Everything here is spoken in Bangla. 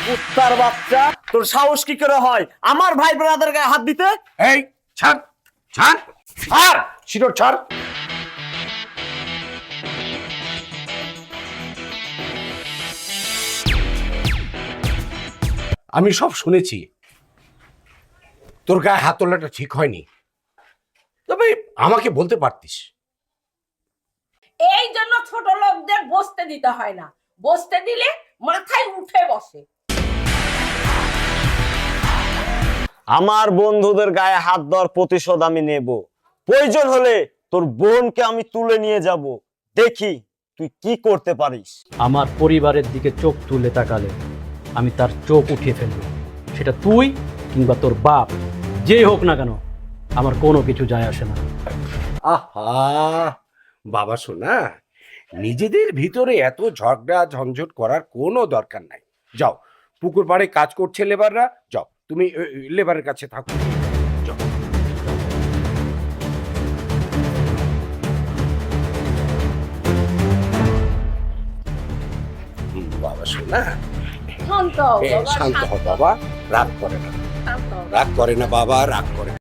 কুত্তার বাচ্চা, তোর সাহস কি করে হয় আমার ভাই ব্রাদার গায়ে হাত দিতে? এই ছাড় ছাড় ছাড় শিরোর ছাড়। আমি সব শুনেছি, তোর গায়ে হাত তোলাটা ঠিক হয়নি, তবে আমাকে বলতে পারতিস। এই জন্য ছোট লোকদের বসতে দিতে হয় না, বসতে দিলে মাথায় উঠে বসে। আমার বন্ধুদের গায়ে হাত দেওয়ার প্রতিশোধ আমি নেব। প্রয়োজন হলে তোর বোনকে আমি তুলে নিয়ে যাব, দেখি তুই কি করতে পারিস। আমার পরিবারের দিকে চোখ তুলে তাকালে আমি তার চোখ উঠিয়ে ফেলব, সেটা তুই কিংবা তোর বাপ যেই হোক না কেন, আমার কোনো কিছু যায় আসে না। আহা বাবা শোনা, নিজেদের ভিতরে এত ঝগড়া ঝঞ্ঝট করার কোনো দরকার নাই। যাও, পুকুর পাড়ে কাজ করছে লেবাররা, যাও তুমি লেবারের কাছে থাকো, যাও। বাবা শোনা, শান্ত হও বাবা, শান্ত হও বাবা, রাগ করে না, শান্ত হও। রাগ করে না বাবা, রাগ করে না।